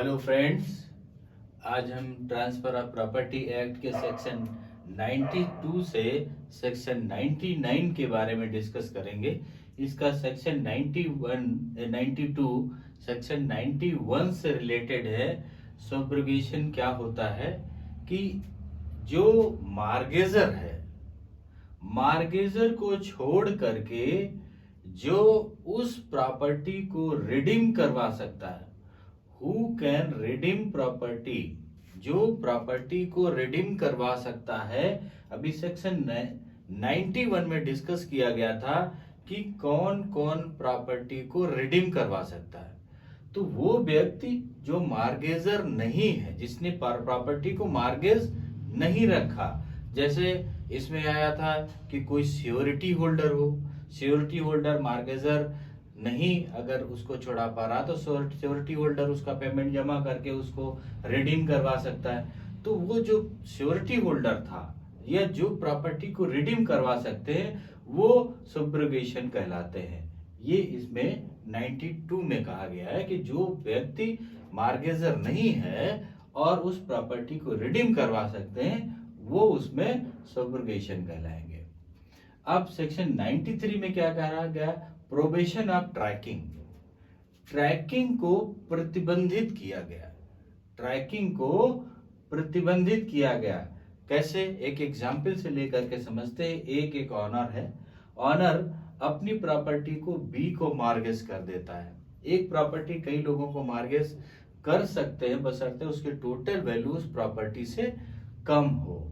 Hello friends, आज हम transfer of property act के सेक्शन 92 से सेक्शन 99 के बारे में डिस्कस करेंगे। इसका सेक्शन 92 सेक्शन 91 से रिलेटेड है। सब्रोगेशन क्या होता है कि जो मार्गेजर है, मार्गेजर को छोड़ करके जो उस प्रॉपर्टी को रिडीम करवा सकता है, हु कैन रिडीम प्रॉपर्टी, जो प्रॉपर्टी को रिडीम करवा सकता है। अभी सेक्शन 91 में डिस्कस किया गया था कि कौन कौन प्रॉपर्टी को रिडीम करवा सकता है। तो वो व्यक्ति जो मार्गेजर नहीं है, जिसने प्रॉपर्टी को मार्गेज नहीं रखा, जैसे इसमें आया था कि कोई सियोरिटी होल्डर हो, सियोरिटी होल्डर मार्गेजर नहीं अगर उसको छुड़ा पा रहा तो सियोरिटी होल्डर उसका पेमेंट जमा करके उसको रिडीम करवा सकता है। तो वो जो सियोरिटी होल्डर था या जो प्रॉपर्टी को रिडीम करवा सकते हैं वो सब्रोगेशन कहलाते हैं। ये इसमें 92 में कहा गया है कि जो व्यक्ति मार्गेजर नहीं है और उस प्रॉपर्टी को रिडीम करवा सकते हैं वो उसमें सब्रोगेशन कहलाएंगे। अब सेक्शन 93 में क्या कहा गया? प्रोबेशन ऑफ ट्रैकिंग, ट्रैकिंग को प्रतिबंधित किया गया, ट्रैकिंग को प्रतिबंधित किया गया। कैसे? एक एग्जाम्पल से लेकर के समझते हैं। एक ऑनर है, ऑनर अपनी प्रॉपर्टी को बी को मार्गेज कर देता है। एक प्रॉपर्टी कई लोगों को मार्गेज कर सकते हैं बशर्ते उसके टोटल वैल्यू उस प्रॉपर्टी से कम हो।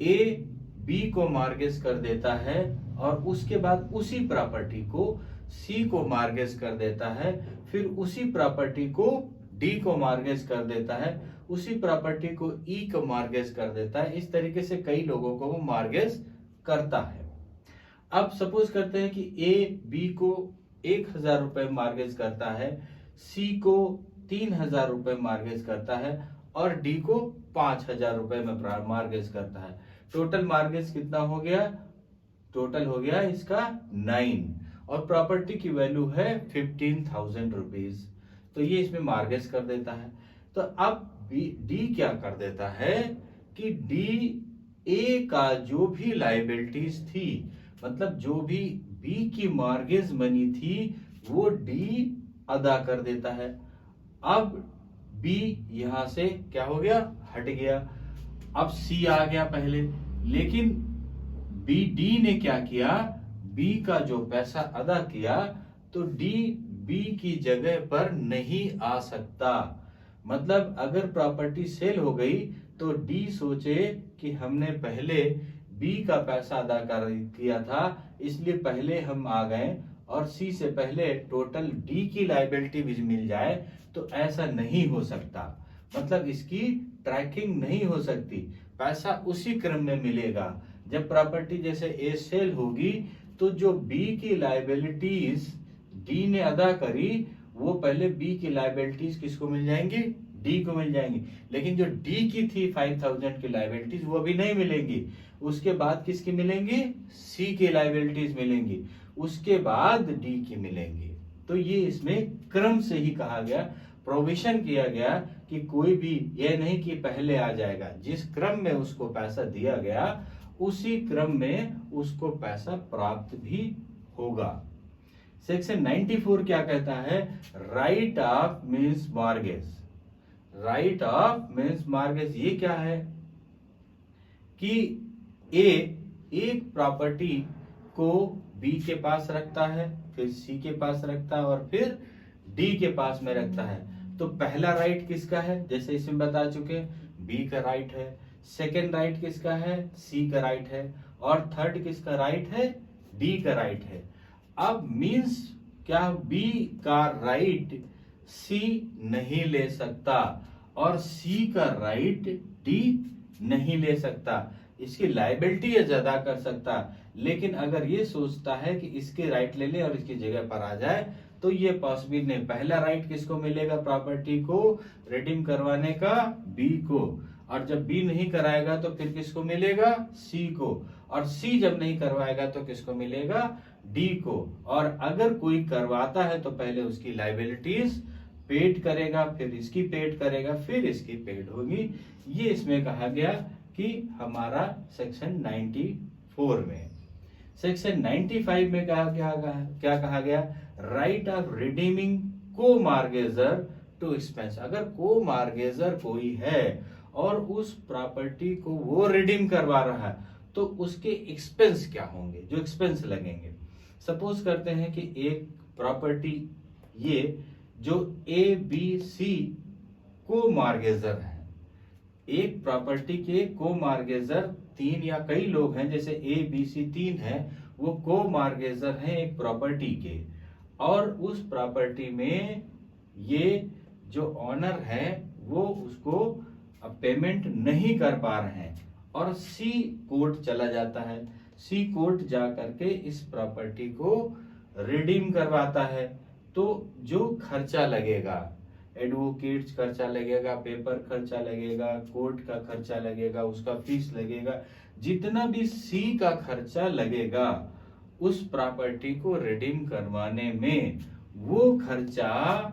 ए बी को मार्गेज कर देता है और उसके बाद उसी प्रॉपर्टी को सी को मार्गेज कर देता है, फिर उसी प्रॉपर्टी को डी को मार्गेज कर देता है, उसी प्रॉपर्टी को ई को मार्गेज कर देता है। इस तरीके से कई लोगों को वो मार्गेज करता है। अब सपोज करते हैं कि ए बी को 1000 रुपए मार्गेज करता है, सी को 3000 रुपए मार्गेज करता है और डी को 5000 रुपए में मार्गेज करता है। टोटल मार्गेज कितना हो गया? टोटल हो गया इसका 9 और प्रॉपर्टी की वैल्यू है 15,000 रुपीज। तो ये इसमें मार्गेज कर देता है। तो अब डी क्या कर देता है कि डी ए का जो भी लाइबिलिटीज थी, मतलब जो भी बी की मार्गेज मनी थी वो डी अदा कर देता है। अब बी यहां से क्या हो गया? हट गया। अब सी आ गया पहले, लेकिन डी ने क्या किया? बी का जो पैसा अदा किया तो डी बी की जगह पर नहीं आ सकता। मतलब अगर प्रॉपर्टी सेल हो गई तो डी सोचे कि हमने पहले बी का पैसा अदा कर किया था इसलिए पहले हम आ गए और सी से पहले टोटल डी की लाइबिलिटी भी मिल जाए, तो ऐसा नहीं हो सकता। मतलब इसकी ट्रैकिंग नहीं हो सकती, पैसा उसी क्रम में मिलेगा। जब प्रॉपर्टी जैसे ए सेल होगी तो जो बी की लाइबिलिटीज डी ने अदा करी वो पहले बी की लाइबिलिटीज किसको मिल जाएंगी? डी को मिल जाएंगी। लेकिन जो डी की थी 5000 की लाइबिलिटीज वो भी नहीं मिलेंगी। उसके बाद किसकी मिलेंगी? सी की लाइबिलिटीज मिलेंगी, उसके बाद डी की मिलेंगी। तो ये इसमें क्रम से ही कहा गया, प्रोविजन किया गया कि कोई भी ये नहीं कि पहले आ जाएगा। जिस क्रम में उसको पैसा दिया गया उसी क्रम में उसको पैसा प्राप्त भी होगा। सेक्शन 94 क्या कहता है? Right of means mortgage. Right of means mortgage ये क्या है कि ए एक प्रॉपर्टी को बी के पास रखता है, फिर सी के पास रखता है और फिर डी के पास में रखता है। तो पहला राइट किसका है? जैसे इसमें बता चुके, बी का राइट है। सेकेंड राइट किसका है? सी का राइट है। और थर्ड किसका राइट है? डी का राइट है। अब मीन्स क्या? बी का राइट सी नहीं ले सकता और सी का राइट डी नहीं ले सकता। इसकी लाइबिलिटी अदा कर सकता, लेकिन अगर ये सोचता है कि इसके राइट ले ले और इसकी जगह पर आ जाए तो ये पॉसिबल नहीं। पहला राइट किसको मिलेगा? प्रॉपर्टी को रिडीम करवाने का बी को, और जब बी नहीं कराएगा तो फिर किसको मिलेगा? सी को, और सी जब नहीं करवाएगा तो किसको मिलेगा? डी को। और अगर कोई करवाता है तो पहले उसकी लाइबिलिटीज पेड करेगा, फिर इसकी पेड करेगा, फिर इसकी पेड होगी। ये इसमें कहा गया कि हमारा सेक्शन 94 में। सेक्शन 95 में क्या कहा गया? राइट ऑफ रिडीमिंग को मार्गेजर टू एक्सपेंस। अगर को मार्गेजर कोई है और उस प्रॉपर्टी को वो रिडीम करवा रहा है तो उसके एक्सपेंस क्या होंगे, जो एक्सपेंस लगेंगे। सपोज करते हैं कि एक प्रॉपर्टी ये जो ए बी सी को मार्गेजर है, एक प्रॉपर्टी के को मार्गेजर 3 या कई लोग हैं, जैसे ए बी सी 3 है, वो को मार्गेजर हैं एक प्रॉपर्टी के, और उस प्रॉपर्टी में ये जो ऑनर है वो उसको पेमेंट नहीं कर पा रहे हैं और सी कोर्ट चला जाता है। सी कोर्ट जा करके इस प्रॉपर्टी को रिडीम करवाता है। तो जो खर्चा लगेगा, एडवोकेट्स खर्चा लगेगा, पेपर खर्चा लगेगा, कोर्ट का खर्चा लगेगा, उसका फीस लगेगा, जितना भी सी का खर्चा लगेगा उस प्रॉपर्टी को रिडीम करवाने में, वो खर्चा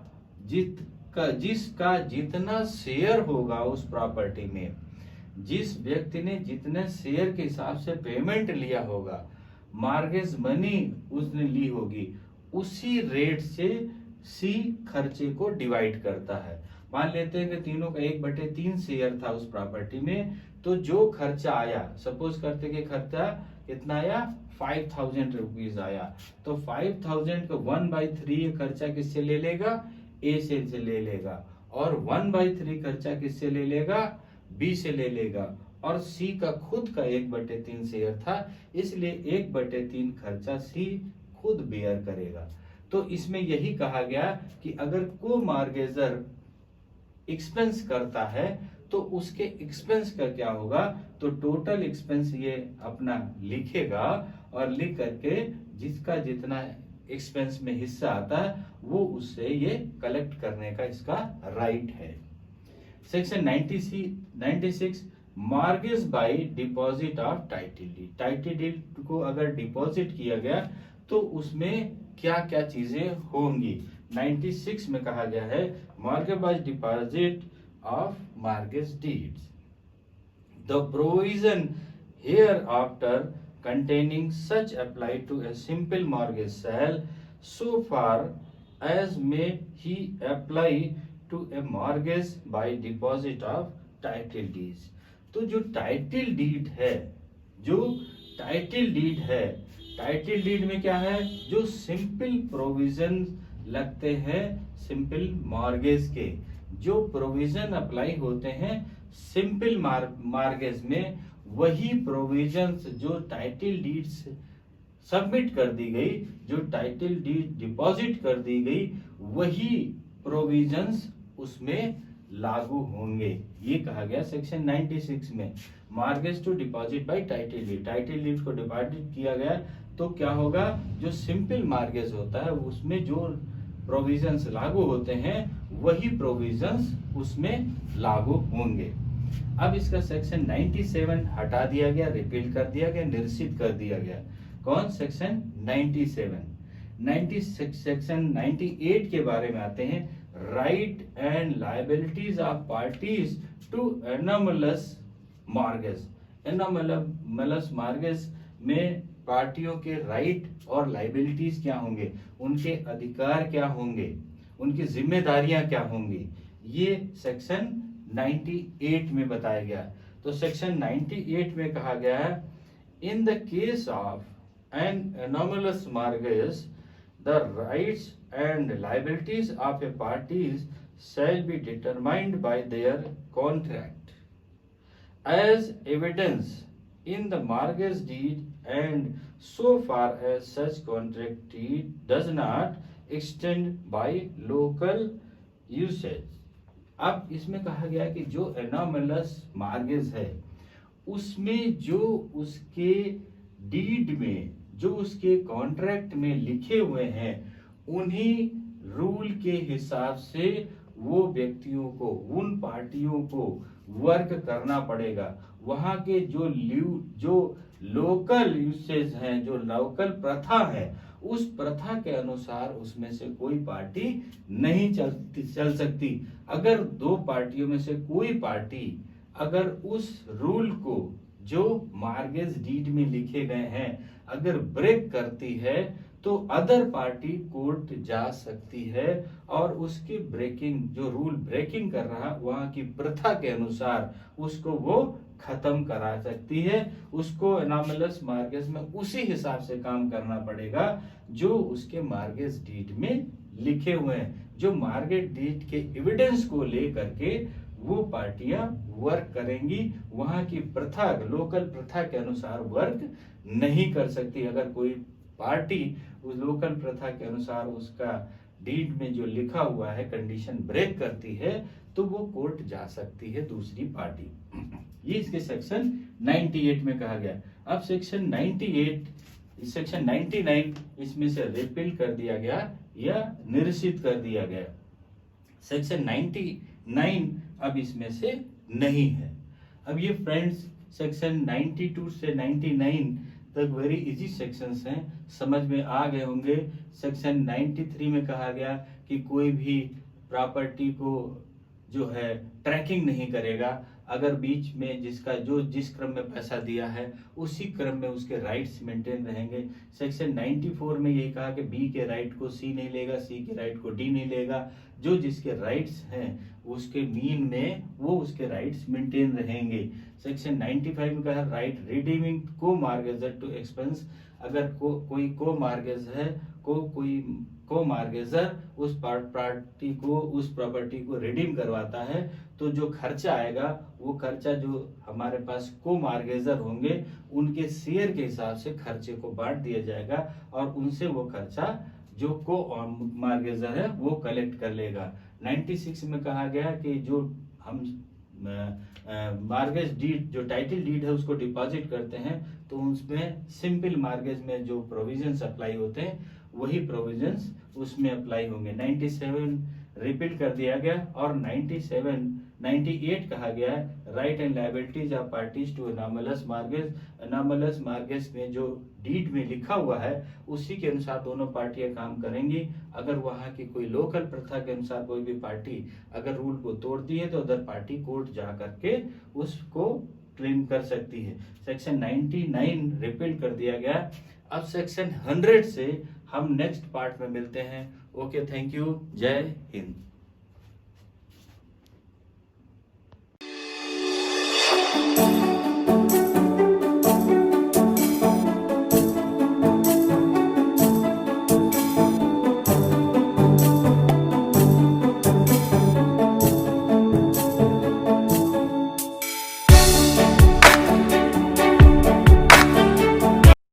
जिसका जितना शेयर होगा उस प्रॉपर्टी में, जिस व्यक्ति ने जितने शेयर के हिसाब से पेमेंट लिया होगा, मार्गेज मनी उसने ली होगी, उसी रेट से सी खर्चे को डिवाइड करता है। मान लेते हैं कि तीनों का 1/3 शेयर था उस प्रॉपर्टी में, तो जो खर्चा आया, सपोज करते कि खर्चा कितना आया, 5000 रुपीज आया, तो 5000 का 1/3 खर्चा किससे ले लेगा, ए से ले लेगा, और 1/3 खर्चा किससे ले लेगा, बी से ले लेगा, और सी का खुद का 1/3 शेयर था, इसलिए 1/3 खर्चा सी खुद बेयर करेगा। तो इसमें यही कहा गया कि अगर को मार्गेजर एक्सपेंस करता है तो उसके एक्सपेंस का क्या होगा, तो टोटल एक्सपेंस ये अपना लिखेगा, और लिख करके जिसका जितना एक्सपेंस में हिस्सा आता है वो उससे ये कलेक्ट करने का इसका राइट है। Section 96 mortgage by deposit of title deed. Title deed को अगर डिपॉजिट किया गया तो उसमें क्या क्या चीजें होंगी। 96 में कहा गया है mortgage by deposit of mortgage deeds, the provision here after containing such apply to a simple mortgage shall so far as may he apply to a mortgage by deposit of title deeds। तो जो title deed है, title deed में क्या है, जो simple provision लगते हैं simple mortgage के, जो प्रोविजन अप्लाई होते हैं सिंपल मॉर्गेज में, वही प्रोविजंस जो टाइटल डीड्स सबमिट कर दी गई, जो टाइटल डीड डिपॉजिट कर दी गई, वही प्रोविजंस उसमें लागू होंगे। ये कहा गया सेक्शन 96 में। Mortgage to deposit by title deed, title deed को डिपॉजिट किया गया तो क्या होगा, जो सिंपल मॉर्गेज होता है उसमें जो प्रोविजंस लागू होते हैं वही प्रोविजंस उसमें लागू होंगे। अब इसका सेक्शन 97 हटा दिया गया, रिपील कर दिया गया, निरसित कर दिया गया। कौन, सेक्शन 97। सेक्शन 98 के बारे में आते हैं, right and liabilities of parties to anomalous mortgage. Anomalous mortgage में पार्टियों के राइट और लायबिलिटीज क्या होंगे, उनके अधिकार क्या होंगे, उनकी जिम्मेदारियां क्या होंगी, ये सेक्शन 98 में बताया गया। तो सेक्शन 98 में कहा गया है, in the case of an anomalous mortgage the rights and liabilities of a parties shall be determined by their contract as evidence in the mortgage deed and so far as such contract deed does not extend by local usage। अब इसमें कहा गया कि जो anomalous mortgage है उसमें जो उसके डीड में, जो उसके कॉन्ट्रैक्ट में लिखे हुए हैं, उन्हीं रूल के हिसाब से वो व्यक्तियों को, उन पार्टियों को वर्क करना पड़ेगा। वहां के जो लोकल यूसेज हैं, जो लोकल प्रथा है, उस प्रथा के अनुसार उसमें से कोई पार्टी नहीं चल सकती। अगर दो पार्टियों में से कोई पार्टी अगर उस रूल को जो मार्गेज डीड में लिखे गए हैं अगर ब्रेक करती है तो अदर पार्टी कोर्ट जा सकती है और उसकी ब्रेकिंग जो रूल ब्रेकिंग कर रहा वहां की प्रथा के अनुसार उसको वो खत्म करा सकती है। उसको एनामलस मार्गेज में उसी हिसाब से काम करना पड़ेगा जो उसके मार्गेज डीड में लिखे हुए हैं। जो मार्गेज डीड के एविडेंस को लेकर के वो पार्टियां वर्क करेंगी, वहां की प्रथा लोकल प्रथा के अनुसार वर्क नहीं कर सकती। अगर कोई पार्टी उस लोकल प्रथा के अनुसार उसका डीड में जो लिखा हुआ है कंडीशन ब्रेक करती है तो वो कोर्ट जा सकती है दूसरी पार्टी। ये इसके सेक्शन 98 में कहा गया। अब सेक्शन 98 सेक्शन 99 इसमें से रिपील कर दिया गया या निरसित कर दिया गया। सेक्शन 99 अब इसमें से नहीं है। अब ये फ्रेंड्स सेक्शन 92 से 99 तक वेरी इजी सेक्शंस हैं, समझ में आ गए होंगे। सेक्शन 93 में कहा गया कि कोई भी प्रॉपर्टी को जो है ट्रैकिंग नहीं करेगा, अगर बीच में जिसका जो जिस क्रम में पैसा दिया है उसी क्रम में उसके राइट्स मेंटेन रहेंगे। सेक्शन 94 में यही कहा कि बी के राइट को सी नहीं लेगा, सी के राइट को डी नहीं लेगा, जो जिसके राइट्स हैं उसके मीन में वो उसके राइट्स मेंटेन रहेंगे। सेक्शन 95 में कहा राइट रिडीमिंग को मार्गेजर टू एक्सपेंस, अगर कोई को मार्गेज है कोई को मार्गेजर उस पार्टी को उस प्रॉपर्टी को रिडीम करवाता है तो जो खर्चा आएगा वो खर्चा जो हमारे पास को मार्गेजर होंगे उनके शेयर के हिसाब से खर्चे को बांट दिया जाएगा और उनसे वो खर्चा जो को मार्गेजर है वो कलेक्ट कर लेगा। 96 में कहा गया कि जो हम मार्गेज डीड जो टाइटल डीड है उसको डिपॉजिट करते हैं तो उसमें सिंपल मार्गेज में जो प्रोविजंस अप्लाई होते हैं वही प्रोविजंस उसमें अप्लाई होंगे। 97 रिपीट कर दिया गया और 98 कहा गया है right and liabilities of parties to anomalous mortgage. Anomalous mortgage में जो डीड में लिखा हुआ है उसी के अनुसार दोनों पार्टियां काम करेंगी। अगर वहां की कोई लोकल प्रथा के अनुसार कोई भी पार्टी अगर रूल को तोड़ती है तो अदर पार्टी कोर्ट जा करके उसको क्लेम कर सकती है। सेक्शन 99 रिपील कर दिया गया। अब सेक्शन 100 से हम नेक्स्ट पार्ट में मिलते हैं। ओके, थैंक यू, जय हिंद।